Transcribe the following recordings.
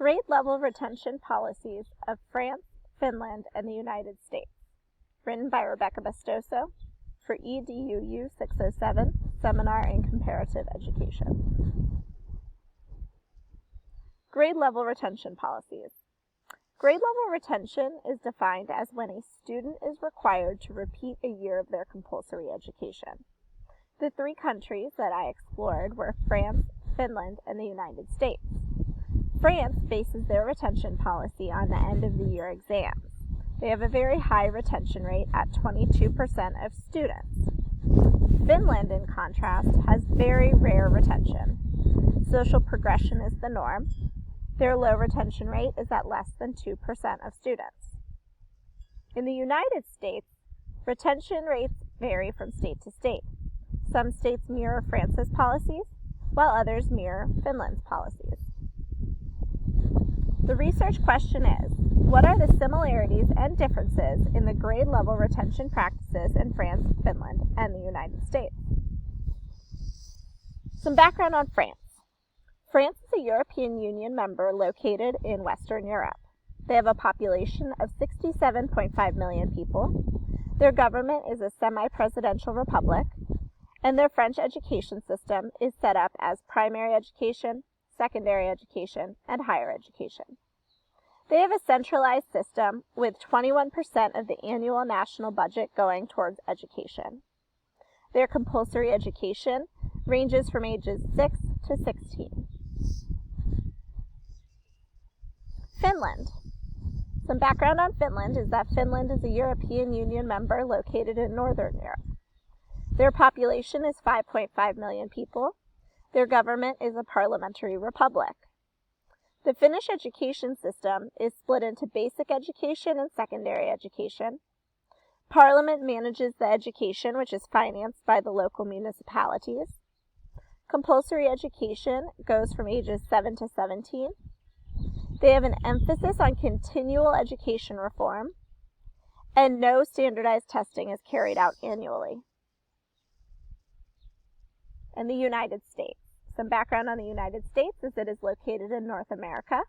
Grade level retention policies of France, Finland, and the United States. Written by Rebecca Bestoso for EDUU 607, Seminar in Comparative Education. Grade level retention policies. Grade level retention is defined as when a student is required to repeat a year of their compulsory education. The three countries that I explored were France, Finland, and the United States. France bases their retention policy on the end of the year exams. They have a very high retention rate at 22% of students. Finland, in contrast, has very rare retention. Social progression is the norm. Their low retention rate is at less than 2% of students. In the United States, retention rates vary from state to state. Some states mirror France's policies, while others mirror Finland's policies. The research question is, what are the similarities and differences in the grade level retention practices in France, Finland, and the United States? Some background on France. France is a European Union member located in Western Europe. They have a population of 67.5 million people. Their government is a semi-presidential republic, and their French education system is set up as primary education, secondary education, and higher education. They have a centralized system with 21% of the annual national budget going towards education. Their compulsory education ranges from ages 6 to 16. Finland. Some background on Finland is that Finland is a European Union member located in Northern Europe. Their population is 5.5 million people. Their government is a parliamentary republic. The Finnish education system is split into basic education and secondary education. Parliament manages the education, which is financed by the local municipalities. Compulsory education goes from ages 7 to 17. They have an emphasis on continual education reform, and no standardized testing is carried out annually. And the United States. Some background on the United States is it is located in North America.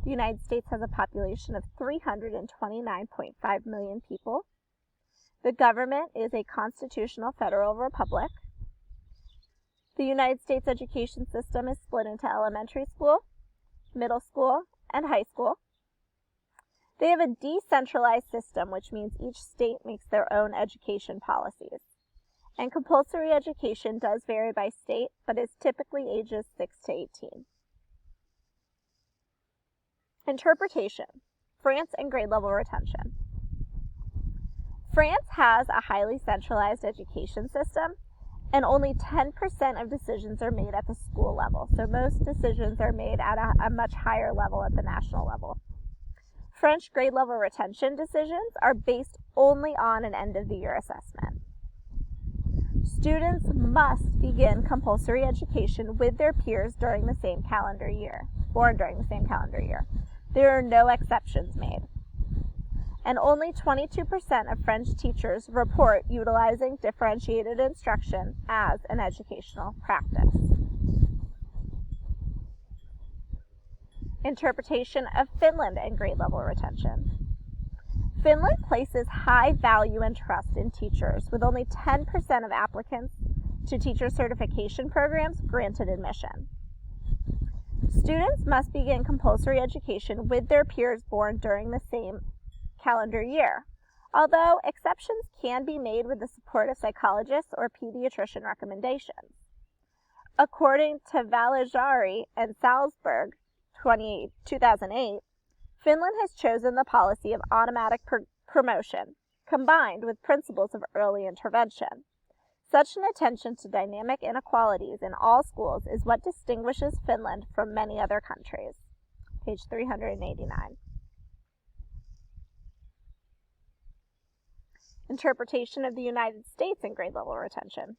The United States has a population of 329.5 million people. The government is a constitutional federal republic. The United States education system is split into elementary school, middle school, and high school. They have a decentralized system, which means each state makes their own education policies. And compulsory education does vary by state, but is typically ages 6 to 18. Interpretation. France and grade level retention. France has a highly centralized education system, and only 10% of decisions are made at the school level. So most decisions are made at a much higher level at the national level. French grade level retention decisions are based only on an end of the year assessment. Students must begin compulsory education with their peers during the same calendar year, born during the same calendar year. There are no exceptions made. And only 22% of French teachers report utilizing differentiated instruction as an educational practice. Interpretation of Finland and grade level retention. Finland places high value and trust in teachers, with only 10% of applicants to teacher certification programs granted admission. Students must begin compulsory education with their peers born during the same calendar year, although exceptions can be made with the support of psychologists or pediatrician recommendations. According to Valajari and Salzburg, 2008, Finland has chosen the policy of automatic promotion, combined with principles of early intervention. Such an attention to dynamic inequalities in all schools is what distinguishes Finland from many other countries. Page 389. Interpretation of the United States in grade level retention.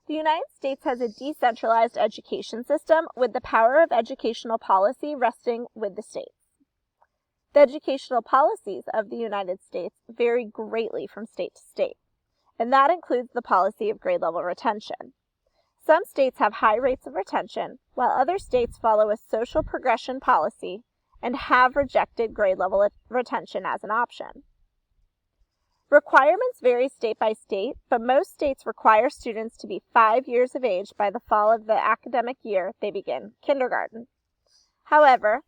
The United States has a decentralized education system with the power of educational policy resting with the states. The educational policies of the United States vary greatly from state to state, and that includes the policy of grade level retention. Some states have high rates of retention, while other states follow a social progression policy and have rejected grade level retention as an option. Requirements vary state by state, but most states require students to be 5 years of age by the fall of the academic year they begin kindergarten. However,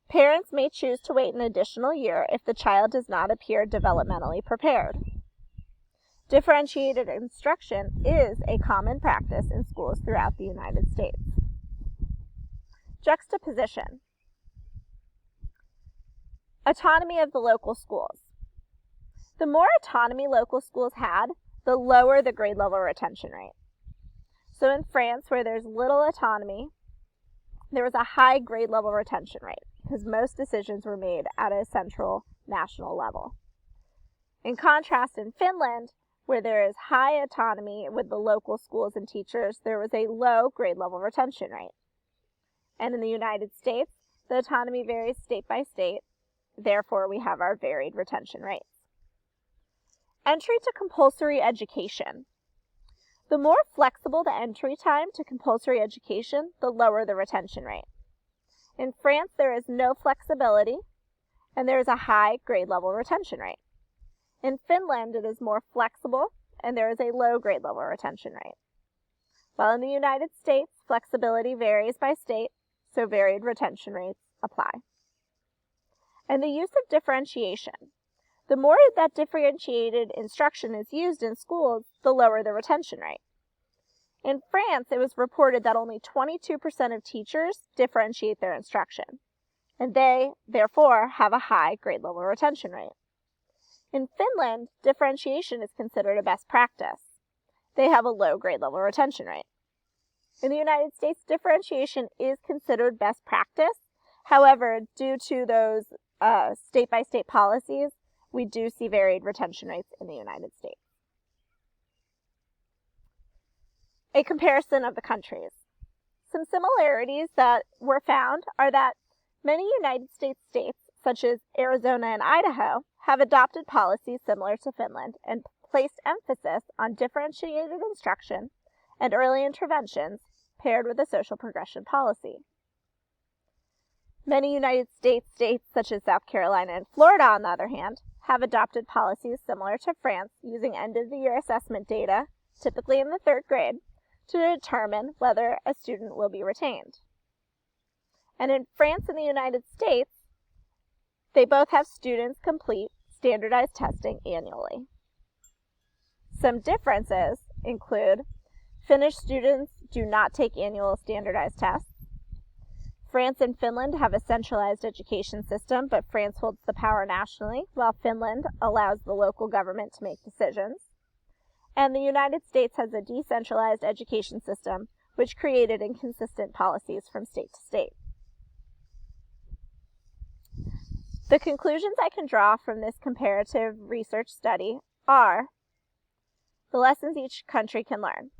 parents may choose to wait an additional year if the child does not appear developmentally prepared. Differentiated instruction is a common practice in schools throughout the United States. Juxtaposition. Autonomy of the local schools. The more autonomy local schools had, the lower the grade level retention rate. So in France, where there's little autonomy, there was a high grade level retention rate because most decisions were made at a central national level. In contrast, in Finland, where there is high autonomy with the local schools and teachers, there was a low grade level retention rate. And in the United States, the autonomy varies state by state, therefore we have our varied retention rates. Entry to compulsory education. The more flexible the entry time to compulsory education, the lower the retention rate. In France, there is no flexibility, and there is a high grade level retention rate. In Finland, it is more flexible, and there is a low grade level retention rate. While in the United States, flexibility varies by state, so varied retention rates apply. And the use of differentiation. The more that differentiated instruction is used in schools, the lower the retention rate. In France, it was reported that only 22% of teachers differentiate their instruction, and they, therefore, have a high grade level retention rate. In Finland, differentiation is considered a best practice. They have a low grade level retention rate. In the United States, differentiation is considered best practice. However, due to those state-by-state policies, we do see varied retention rates in the United States. A comparison of the countries. Some similarities that were found are that many United States states, such as Arizona and Idaho, have adopted policies similar to Finland and placed emphasis on differentiated instruction and early interventions paired with a social progression policy. Many United States states, such as South Carolina and Florida, on the other hand, have adopted policies similar to France using end-of-the-year assessment data, typically in the 3rd grade, to determine whether a student will be retained. And in France and the United States, they both have students complete standardized testing annually. Some differences include Finnish students do not take annual standardized tests. France and Finland have a centralized education system, but France holds the power nationally, while Finland allows the local government to make decisions. And the United States has a decentralized education system, which created inconsistent policies from state to state. The conclusions I can draw from this comparative research study are the lessons each country can learn.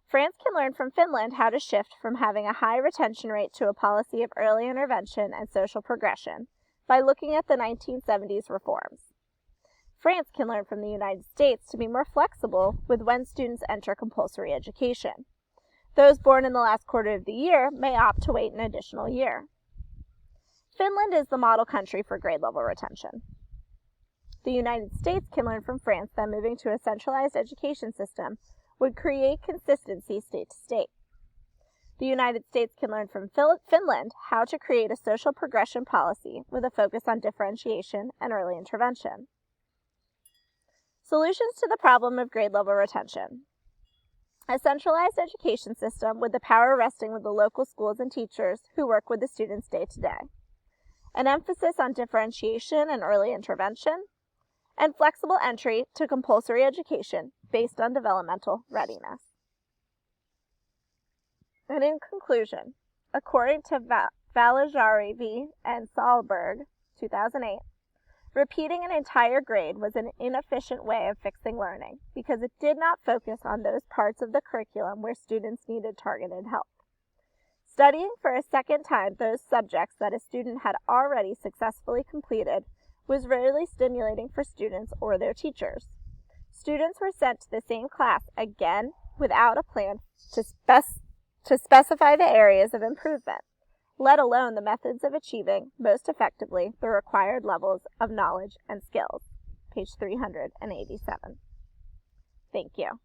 France can learn from Finland how to shift from having a high retention rate to a policy of early intervention and social progression by looking at the 1970s reforms. France can learn from the United States to be more flexible with when students enter compulsory education. Those born in the last quarter of the year may opt to wait an additional year. Finland is the model country for grade level retention. The United States can learn from France that moving to a centralized education system would create consistency state to state. The United States can learn from Finland how to create a social progression policy with a focus on differentiation and early intervention. Solutions to the problem of grade level retention. A centralized education system with the power resting with the local schools and teachers who work with the students day to day. An emphasis on differentiation and early intervention, and flexible entry to compulsory education based on developmental readiness. And in conclusion, according to Valajari and Sahlberg, 2008, repeating an entire grade was an inefficient way of fixing learning because it did not focus on those parts of the curriculum where students needed targeted help. Studying for a second time those subjects that a student had already successfully completed was rarely stimulating for students or their teachers. Students were sent to the same class again without a plan to specify the areas of improvement, let alone the methods of achieving most effectively the required levels of knowledge and skills. Page 387. Thank you.